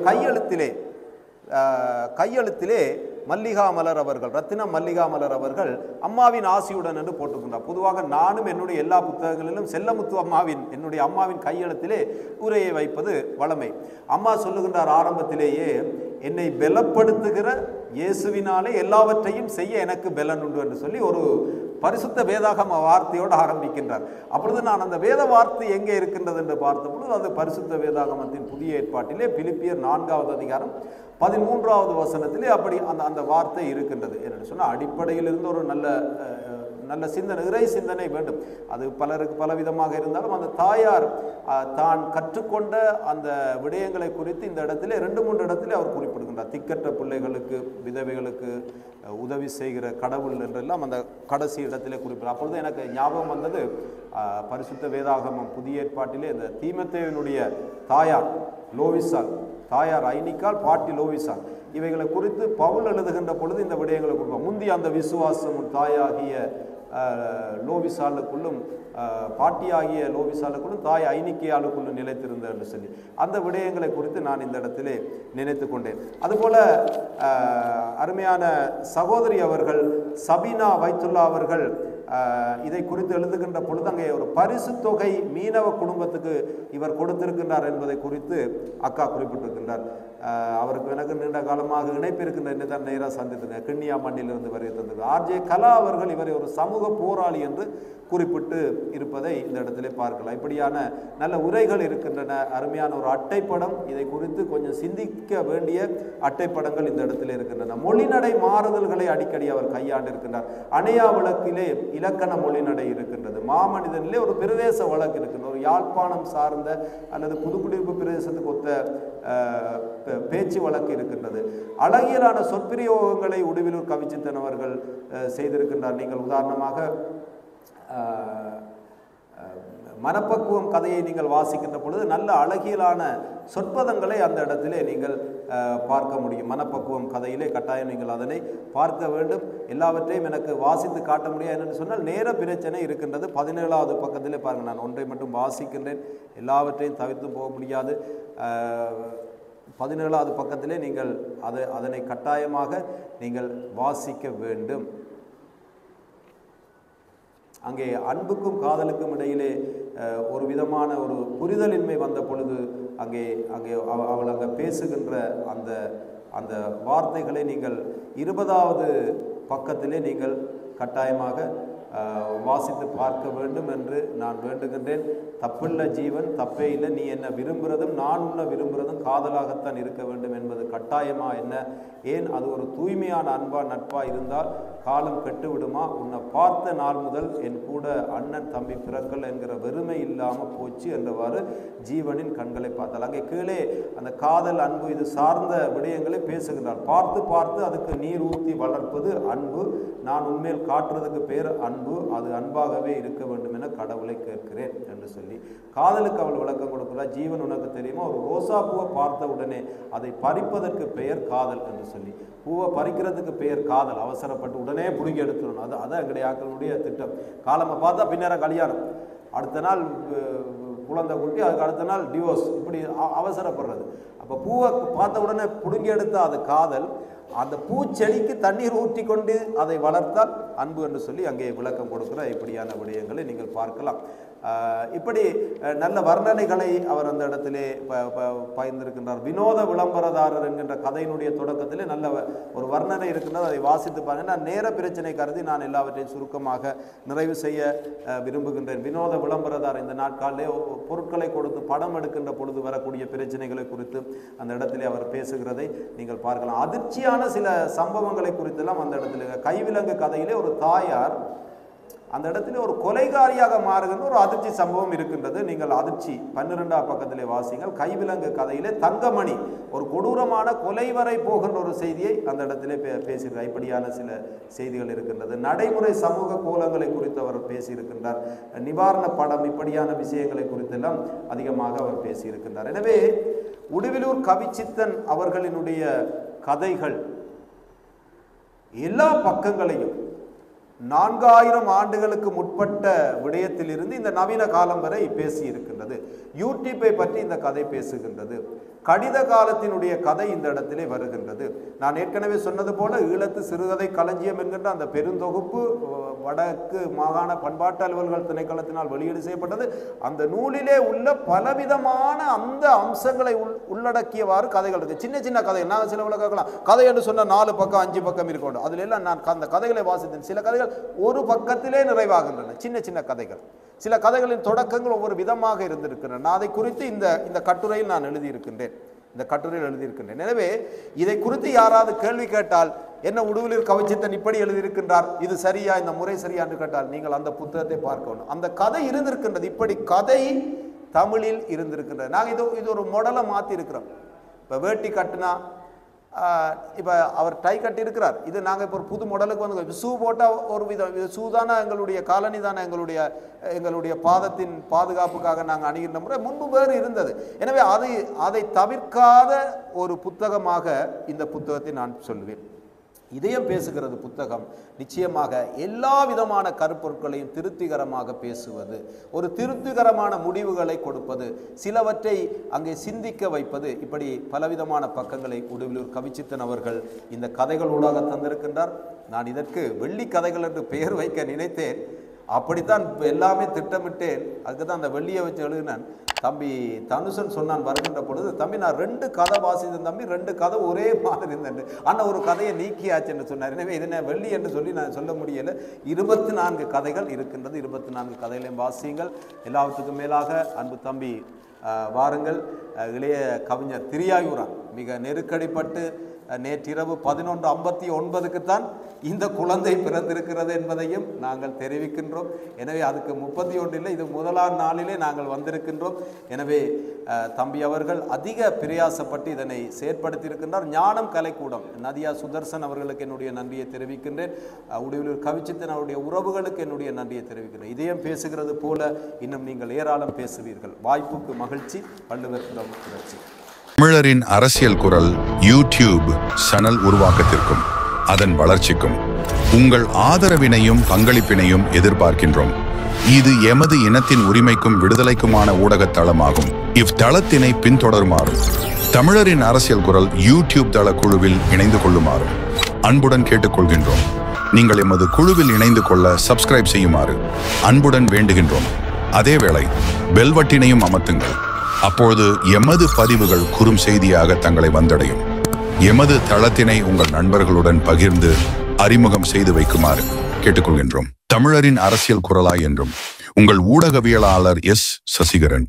கையெழுத்திலே மல்லிகா மலர் அவர்கள், ரத்தினம் மல்லிகா மலர் அவர்கள் அம்மாவின் ஆசியுடன் என்று போட்டுக்கின்றார். பொதுவாக நானும் என்னுடைய எல்லா புத்தகங்களிலும் செல்லமுத்து என்னுடைய அம்மாவின் கையெழுத்திலே உரையை வைப்பது வளமை. அம்மா சொல்லுகின்றார் ஆரம்பத்திலேயே, என்னை பலப்படுத்துகிற இயேசுவினாலே எல்லாவற்றையும் செய்ய எனக்கு பலன் உண்டு என்று சொல்லி ஒரு பரிசுத்த வேதாகம வார்த்தையோடு ஆரம்பிக்கின்றார். அப்பொழுது நான் அந்த வேத வார்த்தை எங்கே இருக்கின்றது என்று பார்த்த பொழுது அது பரிசுத்த வேதாகமத்தின் புதிய ஏற்பாட்டிலே பிலிப்பியர் 4வது அதிகாரம் 13வது வசனத்திலே அப்படி அந்த வார்த்தை இருக்கின்றது. என்று சொன்னால் அடிப்படையில் இருந்து ஒரு நல்ல சிந்தனை, இறை சிந்தனை வேண்டும். அது பலருக்கு பலவிதமாக இருந்தாலும் அந்த தாயார் தான் கற்றுக்கொண்ட அந்த விடயங்களை குறித்து இந்த இடத்திலே 2-3 இடத்திலே அவர் குறிப்பிடுகின்றார். திக்கற்ற பிள்ளைகளுக்கு, விதவைகளுக்கு உதவி செய்கிற கடவுள் என்றெல்லாம் அந்த கடைசி இடத்திலே குறிப்பிட்டார். அப்பொழுது எனக்கு ஞாபகம் வந்தது பரிசுத்த வேதாகமம் புதிய ஏற்பாட்டிலே இந்த தீமத்தேயுனுடைய தாயார் லோவிசால் தாயார் ஐனிக்கால், பாட்டி லோவிசான். இவைகளை குறித்து பவுல் எழுதுகின்ற பொழுது இந்த விடயங்களை கொடுப்பார். முந்தி அந்த விசுவாசம் தாயாகிய லோவிசாலுக்குள்ளும் பாட்டியாகிய லோவிசாலுக்குள்ளும் தாய் ஐனிக்கையாளுக்குள்ளும் நிலைத்திருந்த என்று சொல்லி அந்த விடயங்களை குறித்து நான் இந்த இடத்திலே நினைத்து கொண்டேன். அதுபோல அருமையான சகோதரி அவர்கள் சபீனா வைத்துல்லா அவர்கள் இதை குறித்து எழுதுகின்ற பொழுது அங்கே ஒரு பரிசு தொகை மீனவ குடும்பத்துக்கு இவர் கொடுத்திருக்கின்றார் என்பதை குறித்து அக்கா குறிப்பிட்டிருக்கின்றார். அவருக்கு எனக்கு நீண்ட காலமாக இணைப்பு இருக்கின்ற என்று தான் நேராக சந்தித்திருந்தார். கிண்ணியா மண்ணிலிருந்து வரை தந்தது. ஆர்ஜே கலா அவர்கள் இவரை ஒரு சமூக போராளி என்று குறிப்பிட்டு இருப்பதை இந்த இடத்திலே பார்க்கலாம். இப்படியான நல்ல உரைகள் இருக்கின்றன. அருமையான ஒரு அட்டைப்படம், இதை குறித்து கொஞ்சம் சிந்திக்க வேண்டிய அட்டைப்படங்கள் இந்த இடத்திலே இருக்கின்றன. மொழிநடை மாறுதல்களை அடிக்கடி அவர் கையாண்டு இருக்கின்றார். அணையா வழக்கிலே இலக்கண மொழிநடை இருக்கின்றது. மாமனிதனிலே ஒரு பிரதேச வழக்கு இருக்கின்றது. ஒரு யாழ்ப்பாணம் சார்ந்த அல்லது புதுக்குடியிருப்பு பிரதேசத்துக்கு ஒத்த பேச்சு வழக்கு இருக்கின்றது. அழகியலான சொற்பிரயோகங்களை உடுவிலூர் கவிச்சித்தன் அவர்கள் செய்திருக்கின்றார். நீங்கள் உதாரணமாக மனப்பக்குவம் கதையை நீங்கள் வாசிக்கின்ற பொழுது நல்ல அழகியலான சொற்பதங்களை அந்த இடத்திலே நீங்கள் பார்க்க முடியும். மனப்பக்குவம் கதையிலே கட்டாயம் நீங்கள் அதனை பார்க்க வேண்டும். எல்லாவற்றையும் எனக்கு வாசித்து காட்ட முடியாது என்று சொன்னால் நேர பிரச்சனை இருக்கின்றது. 17வது பக்கத்திலே பாருங்கள், நான் ஒன்றை மட்டும் வாசிக்கின்றேன், எல்லாவற்றையும் தவிர்த்து போக முடியாது. 17வது பக்கத்திலே நீங்கள் அதனை கட்டாயமாக நீங்கள் வாசிக்க வேண்டும். அங்கே அன்புக்கும் காதலுக்கும் இடையிலே ஒரு விதமான ஒரு புரிதலின்மை வந்த பொழுது அங்கே அவள் அங்கே பேசுகின்ற அந்த வார்த்தைகளை நீங்கள் 20வது பக்கத்திலே நீங்கள் கட்டாயமாக வாசித்து பார்க்க வேண்டும் என்று நான் வேண்டுகின்றேன். தப்பில்ல ஜீவன், தப்பே இல்லை, நீ என்ன விரும்புகிறதும் நான் உன்னை விரும்புகிறதும் காதலாகத்தான் இருக்க வேண்டும் என்பது கட்டாயமா என்ன? ஏன் அது ஒரு தூய்மையான அன்பா நட்பா இருந்தால் காலம் கெட்டுவிடுமா? உன்னை பார்த்த நாள் முதல் என் கூட அண்ணன் தம்பி பிறக்கல் என்கிற வெறுமை இல்லாமல் போச்சு என்றவாறு ஜீவனின் கண்களை பார்த்தால் அங்கே கீழே அந்த காதல் அன்பு இது சார்ந்த விடயங்களை பேசுகிறார். பார்த்து பார்த்து அதுக்கு நீர் ஊற்றி வளர்ப்பது அன்பு, நான் உண்மையில் காட்டுறதுக்கு பேர் அன்பு, அது அன்பாகவே இருக்க வேண்டும் என கடவுளை கேட்கிறேன் என்று சொல்லி காதலுக்கு அவள் விளக்கம் கொடுக்கிறார். ஜீவன் உனக்கு தெரியுமா, ஒரு ரோசா பூவை பார்த்த உடனே அதை பறிப்பதற்கு பெயர் காதல் என்று சொல்லி, பூவை பறிக்கிறதுக்கு பெயர் காதல், அவசரப்பட்டு உடனே பிடுங்கி எடுத்துடணும். அது எங்களுடைய ஆக்களுடைய திட்டம். காலமாக பார்த்தா பின்னரம் கல்யாணம், அடுத்த நாள் குழந்தை குட்டி, அதுக்கு அடுத்த நாள் டிவோர்ஸ், இப்படி அவசரப்படுறது. அப்போ பூவை பார்த்த உடனே பிடுங்கி எடுத்த அது காதல், அந்த பூச்செடிக்கு தண்ணீர் ஊற்றி கொண்டு அதை வளர்த்தால் அன்பு என்று சொல்லி அங்கே விளக்கம் கொடுக்கிற இப்படியான விடயங்களை நீங்கள் பார்க்கலாம். இப்படி நல்ல வர்ணனைகளை அவர் அந்த இடத்திலே பகிர்ந்திருக்கின்றார். வினோத விளம்பரதாரர் என்கின்ற கதையினுடைய தொடக்கத்திலே நல்ல ஒரு வர்ணனை இருக்கின்றது. அதை வாசித்து பாருங்கள். நான் நேர பிரச்சனை கருதி நான் எல்லாவற்றையும் சுருக்கமாக நிறைவு செய்ய விரும்புகின்றேன். வினோத விளம்பரதாரர் இந்த நாட்காலே பொருட்களை கொடுத்து படம் எடுக்கின்ற பொழுது வரக்கூடிய பிரச்சனைகளை குறித்து அந்த இடத்திலே அவர் பேசுகிறதை நீங்கள் பார்க்கலாம். அதிர்ச்சியான சில சம்பவங்களை குறித்தெல்லாம் அந்த இடத்துல கைவிலங்கு கதையிலே ஒரு தாயார் அந்த இடத்துல ஒரு கொலைகாரியாக மாறுகின்ற ஒரு அதிர்ச்சி சம்பவம் இருக்கின்றது. நீங்கள் அதிர்ச்சி 12வது பக்கத்திலே வாசிங்கள். கைவிலங்கு கதையிலே தங்கமணி ஒரு கொடூரமான கொலை வரை போகின்ற ஒரு செய்தியை அந்த இடத்திலே பேசுகிறார். இப்படியான சில செய்திகள் இருக்கின்றது. நடைமுறை சமூக கோலங்களை குறித்து அவர் பேசியிருக்கின்றார். நிவாரண படம், இப்படியான விஷயங்களை குறித்தெல்லாம் அதிகமாக அவர் பேசியிருக்கின்றார். எனவே உடுவிலூர் கவிச்சித்தன் அவர்களினுடைய கதைகள் எல்லா பக்கங்களையும் 4000 ஆண்டுகளுக்கு முற்பட்ட விடயத்திலிருந்து இந்த நவீன காலம் வரை பேசி இருக்கின்றது. யூடியூப்பை பற்றி இந்த கதை பேசுகின்றது. கடித காலத்தினுடைய கதை இந்த இடத்திலே வருகின்றது. நான் ஏற்கனவே சொன்னது போல ஈழத்து சிறுகதை களஞ்சியம் என்கின்ற அந்த பெருந்தொகுப்பு வடக்கு மாகாண பண்பாட்டு அலுவல்கள் திணைக்களத்தினால் வெளியீடு செய்யப்பட்டது. அந்த நூலிலே உள்ள பலவிதமான அந்த அம்சங்களை உள்ளடக்கியவாறு கதைகள் இருக்கு. சின்ன சின்ன கதைகள், நாங்கள் சில விளக்கலாம் கதை என்று சொன்ன 4 பக்கம் 5 பக்கம் இருக்கணும். அதுல எல்லாம் நான் அந்த கதைகளை வாசித்தேன். சில கதைகள் ஒரு பக்கத்திலே நிறைவாகின்றன, சின்ன சின்ன கதைகள். சில கதைகளின் தொடக்கங்கள் ஒவ்வொரு விதமாக இருந்திருக்கின்றன. நான் அதை குறித்து இந்த கட்டுரையில் நான் எழுதியிருக்கின்றேன். எனவே இதை குறித்து யாராவது கேள்வி கேட்டால், என்ன உடுவிலூர் கவிச்சித்தன் இப்படி எழுதியிருக்கின்றார், இது சரியா, இந்த முறை சரியா என்று கேட்டால் நீங்கள் அந்த புத்தகத்தை பார்க்கணும். அந்த கதை இருந்திருக்கின்றது. இப்படி கதை தமிழில் இருந்திருக்கின்றது. நாங்கள் இது ஒரு மாடலை மாற்றி இருக்கிறோம். இப்போ வேட்டி கட்டினா இப்போ அவர் டை கட்டியிருக்கிறார். இது நாங்கள் இப்போ ஒரு புது மாடலுக்கு வந்து ஷூ போட்டால் ஒரு விதம், இது ஷூ தானே எங்களுடைய காலனி தானே எங்களுடைய பாதத்தின் பாதுகாப்புக்காக நாங்கள் அணிகின்ற முறை முன்பு வேறு இருந்தது. எனவே அதை தவிர்க்காத ஒரு புத்தகமாக இந்த புத்தகத்தை நான் சொல்லுவேன். இதயம் பேசுகிறது புத்தகம் நிச்சயமாக எல்லா விதமான கருப்பொருட்களையும் திருப்திகரமாக பேசுவது, ஒரு திருப்திகரமான முடிவுகளை கொடுப்பது, சிலவற்றை அங்கே சிந்திக்க வைப்பது, இப்படி பலவிதமான பக்கங்களை உடுவிலூர் கவிச்சித்தன் அவர்கள் இந்த கதைகளூடாக தந்திருக்கின்றார். நான் இதற்கு வெள்ளி கதைகள் என்று பெயர் வைக்க நினைத்தேன். அப்படித்தான் எல்லாமே திட்டமிட்டேன். அதுக்கு தான் அந்த வெள்ளியை வச்சு எழுதினேன். தம்பி தனுஷன் சொன்னான் வருகின்ற பொழுது, தம்பி நான் 2 கதை வாசித்தேன் தம்பி, 2 கதை ஒரே மாதிரி இருந்தேன், ஆனால் ஒரு கதையை நீக்கியாச்சு என்று சொன்னார். எனவே இதனை வெள்ளி என்று சொல்லி நான் சொல்ல முடியலை. 24 கதைகள் இருக்கின்றது. 24 கதைகளையும் வாசியுங்கள். எல்லாவற்றுக்கும் மேலாக அன்பு தம்பி வாருங்கள், இளைய கவிஞர் திரியாயூரான் மிக நெருக்கடிப்பட்டு நேற்றிரவு 11:59 இந்த குழந்தை பிறந்திருக்கிறது என்பதையும் நாங்கள் தெரிவிக்கின்றோம். எனவே அதுக்கு 31 இல்லை, இது முதலாம் நாளிலே நாங்கள் வந்திருக்கின்றோம். எனவே தம்பி அவர்கள் அதிக பிரயாசப்பட்டு இதனை செயற்படுத்தியிருக்கின்றார். ஞானம் கலைக்கூடம் நதியா சுதர்சன் அவர்களுக்கு என்னுடைய நன்றியை தெரிவிக்கின்றேன். உடுவிலூர் கவிச்சித்தன் அவருடைய உறவுகளுக்கு என்னுடைய நன்றியை தெரிவிக்கின்றேன். இதயம் பேசுகிறது போல இன்னும் நீங்கள் ஏராளம் பேசுவீர்கள். வாய்ப்புக்கு மகிழ்ச்சி. வள்ளுவர் புரட்சி. தமிழரின் அரசியல் குரல் யூடியூப் சேனல் உருவாக்கத்திற்கும் அதன் வளர்ச்சிக்கும் உங்கள் ஆதரவினையும் பங்களிப்பினையும் எதிர்பார்க்கின்றோம். இது எமது இனத்தின் உரிமைக்கும் விடுதலைக்குமான ஊடகத் தளமாகும். இவ்தளத்தினை பின்தொடருமாறும் தமிழரின் அரசியல் குரல் யூடியூப் தள குழுவில் இணைந்து கொள்ளுமாறும் அன்புடன் கேட்டுக்கொள்கின்றோம். நீங்கள் எமது குழுவில் இணைந்து கொள்ள சப்ஸ்கிரைப் செய்யுமாறு அன்புடன் வேண்டுகின்றோம். அதேவேளை பெல்வட்டினையும் அமர்த்துங்கள். அப்பொழுது எமது பதிவுகள் குறும் செய்தியாக தங்களை வந்தடையும். எமது தளத்தினை உங்கள் நண்பர்களுடன் பகிர்ந்து அறிமுகம் செய்து வைக்குமாறு கேட்டுக்கொள்கின்றோம். தமிழரின் அரசியல் குரலாய் என்றும் உங்கள் ஊடகவியலாளர் எஸ். சசிகரன்.